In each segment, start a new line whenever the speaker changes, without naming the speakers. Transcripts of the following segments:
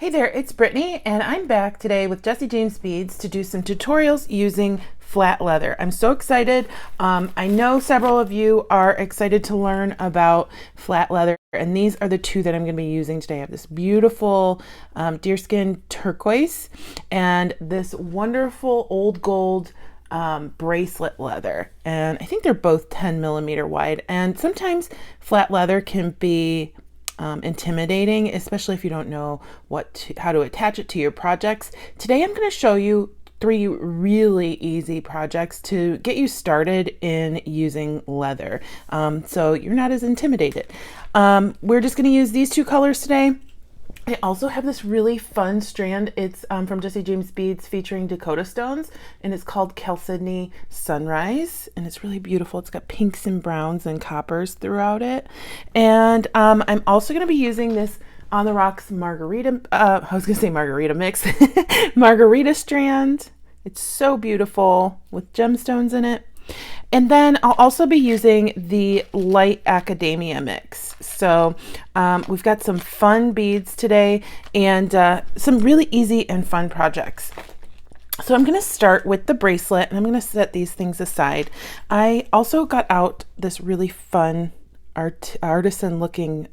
Hey there, it's Brittany, and I'm back today with Jesse James Beads to do some tutorials using flat leather. I'm so excited. I know several of you are excited to learn about flat leather, and these are the two that I'm going to be using today. I have this beautiful deerskin turquoise and this wonderful old gold bracelet leather, and I think they're both 10 millimeter wide. And sometimes flat leather can be intimidating, especially if you don't know how to attach it to your projects. Today I'm going to show you 3 really easy projects to get you started in using leather, so you're not as intimidated. We're just going to use these 2 colors today. I also have this really fun strand. It's from Jesse James Beads featuring Dakota stones, and it's called Chalcedony Sunrise, and it's really beautiful. It's got pinks and browns and coppers throughout it. And I'm also going to be using this On the Rocks margarita, I was going to say margarita mix, margarita strand. It's so beautiful with gemstones in it. And then I'll also be using the light academia mix. So we've got some fun beads today and some really easy and fun projects. So I'm going to start with the bracelet, and I'm going to set these things aside. I also got out this really fun artisan looking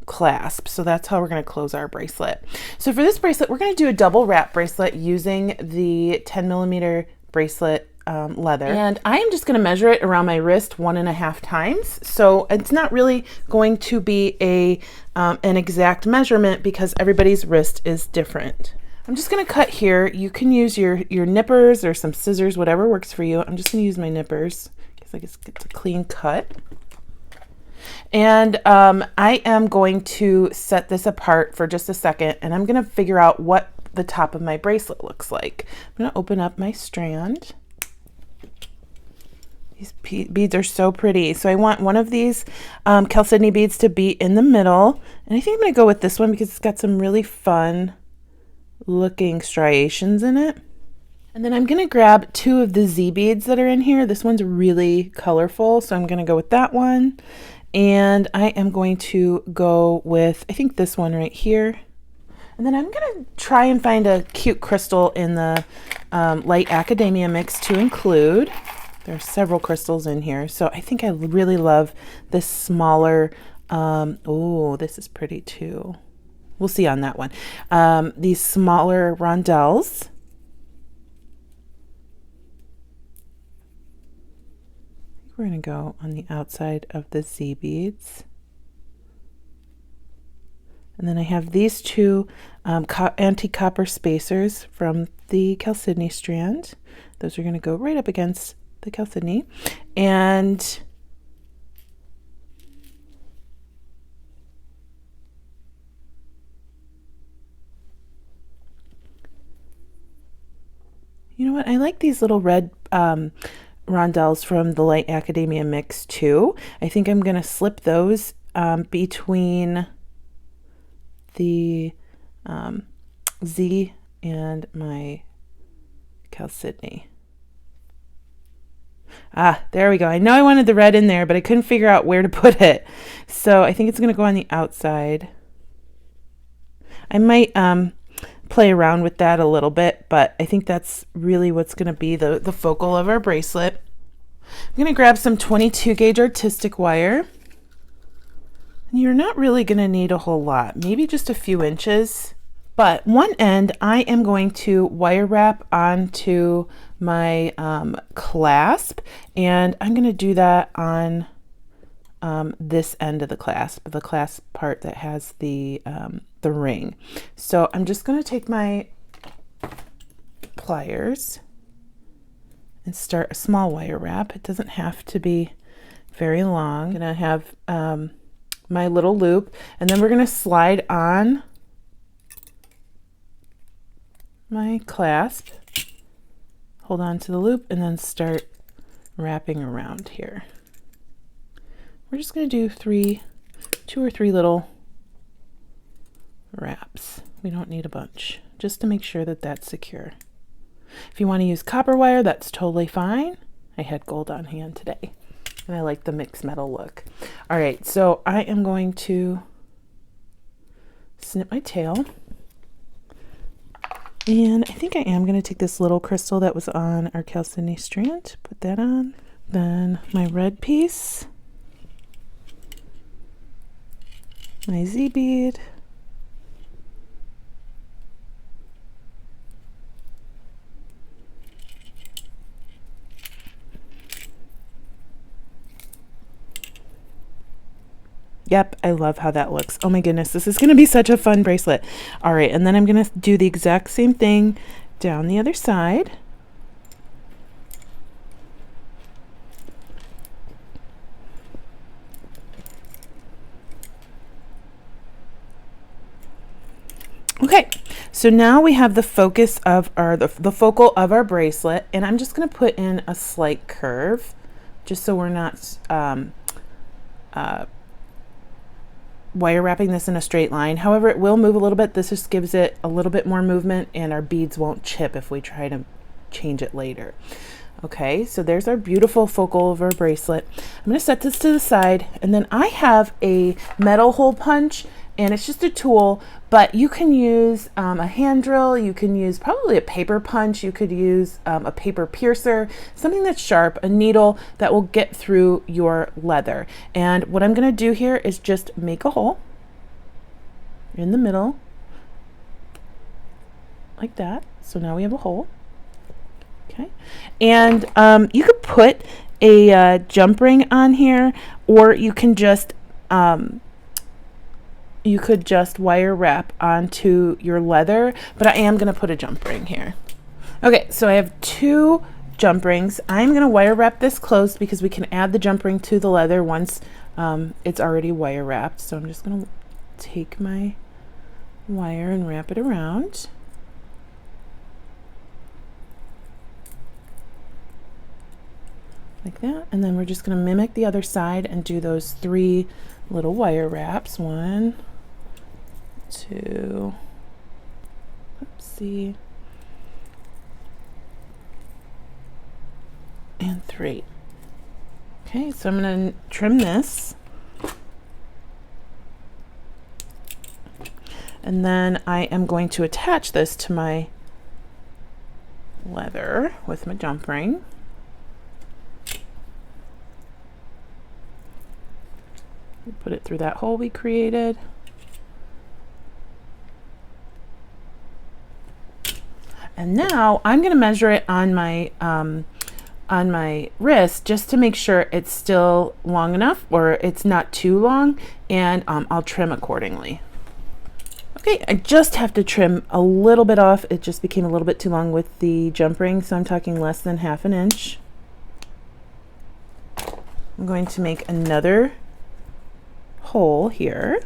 clasp. So that's how we're going to close our bracelet. So for this bracelet, we're going to do a double wrap bracelet using the 10 millimeter bracelet leather, and I am just going to measure it around my wrist 1.5 times. So it's not really going to be an exact measurement because everybody's wrist is different. I'm just going to cut here. You can use your nippers or some scissors, whatever works for you. I'm just going to use my nippers because I guess it's a clean cut. And I am going to set this apart for just a second, and I'm going to figure out what the top of my bracelet looks like. I'm going to open up my strand. These beads are so pretty. So I want one of these chalcedony beads to be in the middle. And I think I'm going to go with this one because it's got some really fun looking striations in it. And then I'm going to grab 2 of the Z beads that are in here. This one's really colorful, so I'm going to go with that one. And I am going to go with, I think, this one right here. And then I'm going to try and find a cute crystal in the light academia mix to include. There are several crystals in here, so I think I really love this smaller, oh, this is pretty too. We'll see on that one. These smaller rondelles. I think we're going to go on the outside of the Z beads. And then I have these 2 anti-copper spacers from the chalcedony strand. Those are going to go right up against the chalcedony. And you know what? I like these little red rondelles from the light academia mix too. I think I'm going to slip those between the Z and my chalcedony. Ah, there we go. I know I wanted the red in there, but I couldn't figure out where to put it. So I think it's going to go on the outside. I might play around with that a little bit, but I think that's really what's going to be the focal of our bracelet. I'm going to grab some 22 gauge artistic wire. And you're not really going to need a whole lot, maybe just a few inches. But one end I am going to wire wrap onto my clasp, and I'm going to do that on this end of the clasp part that has the ring. So I'm just going to take my pliers and start a small wire wrap. It doesn't have to be very long. I'm going to have my little loop, and then we're going to slide on my clasp, hold on to the loop, and then start wrapping around here. We're just going to do 2 or 3 little wraps. We don't need a bunch, just to make sure that that's secure. If you want to use copper wire, that's totally fine. I had gold on hand today, and I like the mixed metal look. All right, so I am going to snip my tail. And I think I am going to take this little crystal that was on our Chalcedony strand, put that on. Then my red piece, my Z bead, yep, I love how that looks. Oh my goodness, this is going to be such a fun bracelet. All right, and then I'm going to do the exact same thing down the other side. Okay, so now we have the focus of the focal of our bracelet, and I'm just going to put in a slight curve just so we're not wire wrapping this in a straight line. However, it will move a little bit. This just gives it a little bit more movement, and our beads won't chip if we try to change it later. Okay, so there's our beautiful focal of our bracelet. I'm going to set this to the side, and then I have a metal hole punch, and it's just a tool, but you can use a hand drill, you can use probably a paper punch, you could use a paper piercer, something that's sharp, a needle that will get through your leather. And what I'm going to do here is just make a hole in the middle, like that. So now we have a hole. Okay, and you could put a jump ring on here, or you can just wire wrap onto your leather, but I am going to put a jump ring here. Okay, so I have 2 jump rings. I'm going to wire wrap this closed because we can add the jump ring to the leather once it's already wire wrapped. So I'm just going to take my wire and wrap it around. Like that, and then we're just going to mimic the other side and do those 3 little wire wraps. 1, 2, oopsie, and 3. Okay, so I'm going to trim this, and then I am going to attach this to my leather with my jump ring. Put it through that hole we created. And now I'm going to measure it on my wrist just to make sure it's still long enough or it's not too long, and I'll trim accordingly. Okay, I just have to trim a little bit off. It just became a little bit too long with the jump ring, so I'm talking less than ½ an inch. I'm going to make another hole here.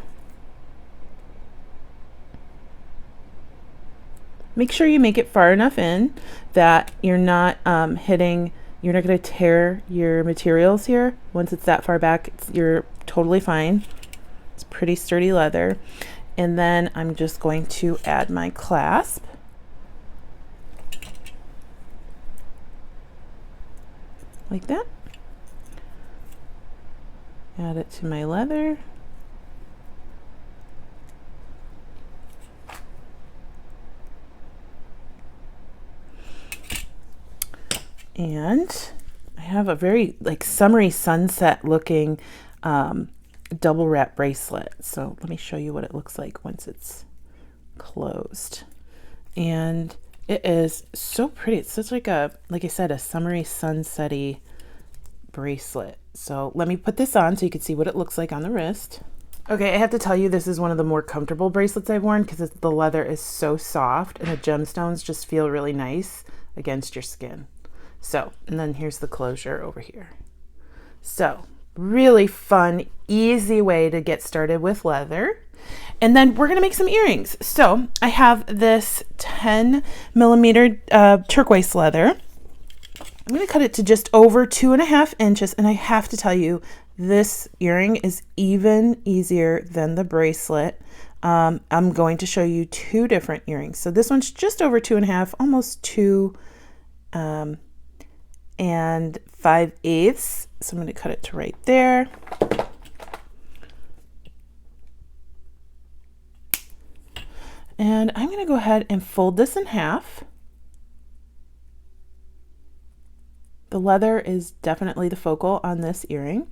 Make sure you make it far enough in that you're not you're not going to tear your materials here. Once it's that far back, you're totally fine. It's pretty sturdy leather. And then I'm just going to add my clasp. Like that. Add it to my leather. And I have a very like summery sunset looking double wrap bracelet. So let me show you what it looks like once it's closed. And it is so pretty. It's such like I said, a summery sunsetty bracelet. So let me put this on so you can see what it looks like on the wrist. Okay, I have to tell you, this is one of the more comfortable bracelets I've worn because the leather is so soft and the gemstones just feel really nice against your skin. So, and then here's the closure over here. So, really fun, easy way to get started with leather. And then we're gonna make some earrings. So, I have this 10mm turquoise leather. I'm gonna cut it to just over 2.5 inches, and I have to tell you, this earring is even easier than the bracelet. I'm going to show you 2 different earrings. So this one's just over 2.5, almost 2 and 5/8. So I'm going to cut it to right there. And I'm going to go ahead and fold this in half. The leather is definitely the focal on this earring.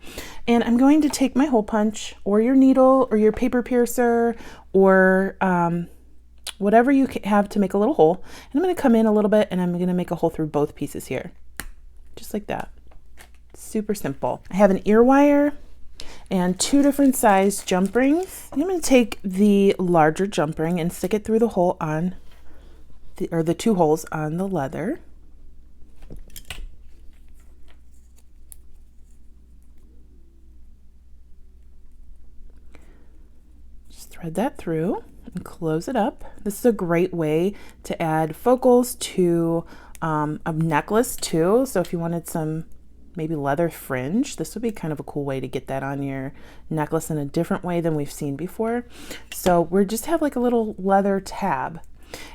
And I'm going to take my hole punch or your needle or your paper piercer or whatever you have to make a little hole. And I'm going to come in a little bit and I'm going to make a hole through both pieces here. Just like that. Super simple. I have an ear wire and 2 different size jump rings. I'm going to take the larger jump ring and stick it through the hole on the 2 holes on the leather. Thread that through and close it up. This is a great way to add focals to a necklace too. So if you wanted some maybe leather fringe, this would be kind of a cool way to get that on your necklace in a different way than we've seen before. So we just have like a little leather tab.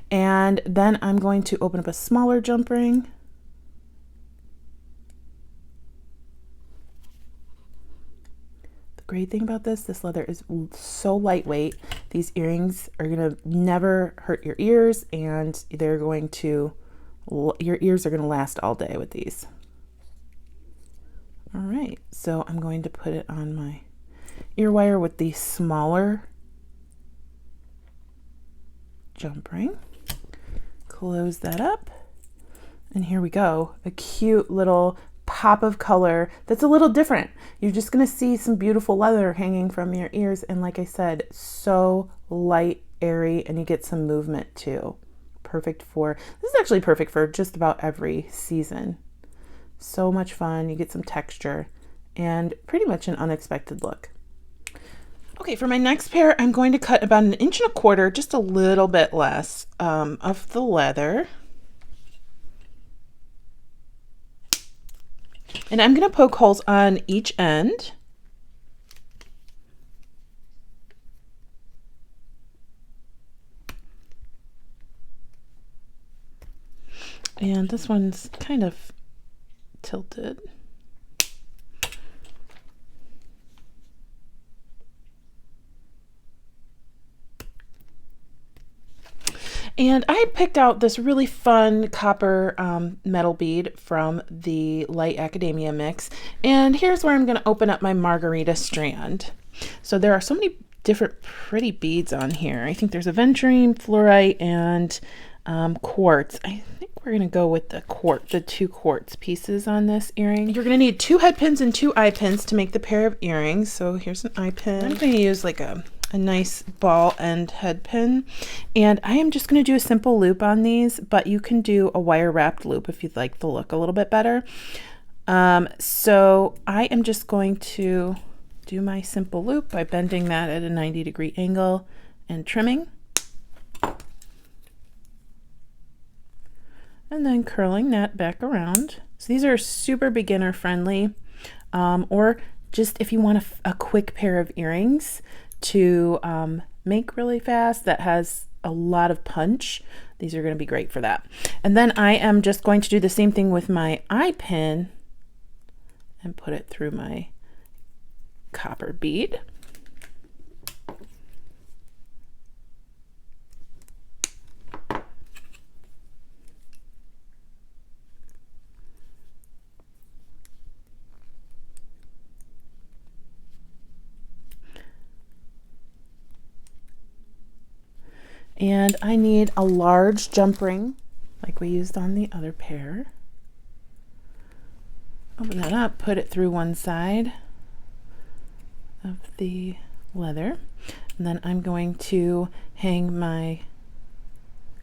And then I'm going to open up a smaller jump ring. Great thing about this leather is so lightweight. These earrings are gonna never hurt your ears, and they're going to, your ears are gonna last all day with these. All right, so I'm going to put it on my ear wire with the smaller jump ring. Close that up, and here we go. A cute little pop of color that's a little different. You're just going to see some beautiful leather hanging from your ears, and like I said, so light, airy, and you get some movement too. Perfect for, this is actually perfect for just about every season. So much fun. You get some texture and pretty much an unexpected look. Okay, for my next pair, I'm going to cut about 1.25 inches, just a little bit less of the leather. And I'm going to poke holes on each end. And this one's kind of tilted. And I picked out this really fun copper metal bead from the Light Academia mix. And here's where I'm going to open up my margarita strand. So there are so many different pretty beads on here. I think there's aventurine, fluorite, and quartz. I think we're going to go with the 2 quartz pieces on this earring. You're going to need 2 head pins and 2 eye pins to make the pair of earrings. So here's an eye pin. I'm going to use like a nice ball end head pin, and I am just going to do a simple loop on these, but you can do a wire wrapped loop if you'd like the look a little bit better. So I am just going to do my simple loop by bending that at a 90-degree angle and trimming, and then curling that back around. So these are super beginner friendly, or just if you want a quick pair of earrings to make really fast that has a lot of punch, these are going to be great for that. And then I am just going to do the same thing with my eye pin and put it through my copper bead. And I need a large jump ring like we used on the other pair. Open that up, put it through one side of the leather, and then I'm going to hang my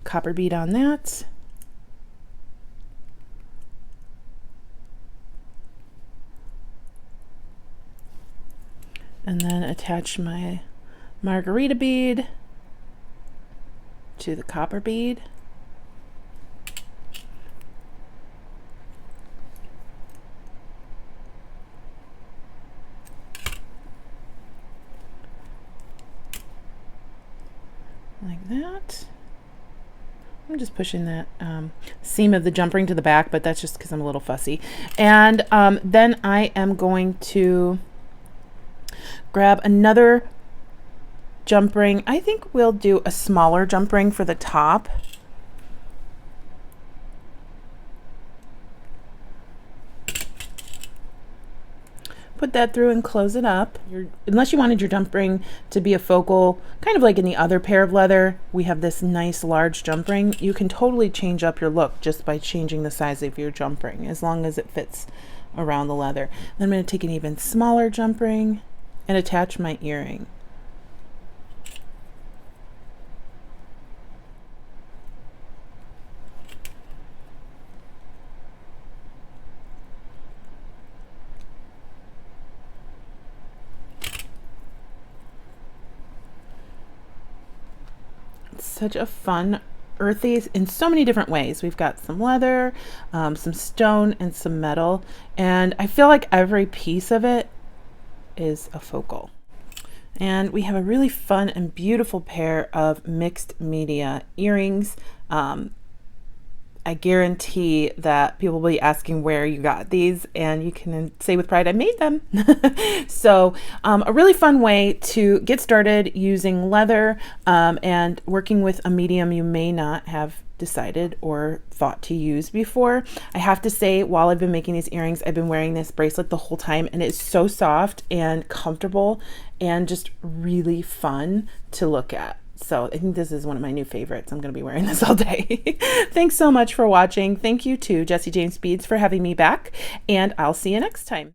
copper bead on that. And then attach my margarita bead to the copper bead. Like that. I'm just pushing that seam of the jump ring to the back, but that's just because I'm a little fussy. And then I am going to grab another jump ring. I think we'll do a smaller jump ring for the top. Put that through and close it up. Unless you wanted your jump ring to be a focal, kind of like in the other pair of leather, we have this nice large jump ring. You can totally change up your look just by changing the size of your jump ring, as long as it fits around the leather. Then I'm going to take an even smaller jump ring and attach my earring. Such a fun, earthy in so many different ways. We've got some leather, some stone, and some metal, and I feel like every piece of it is a focal. And we have a really fun and beautiful pair of mixed media earrings. I guarantee that people will be asking where you got these, and you can say with pride, I made them. So a really fun way to get started using leather and working with a medium you may not have decided or thought to use before. I have to say, while I've been making these earrings, I've been wearing this bracelet the whole time, and it's so soft and comfortable and just really fun to look at. So I think this is one of my new favorites. I'm going to be wearing this all day. Thanks so much for watching. Thank you to Jessie James Beads for having me back, and I'll see you next time.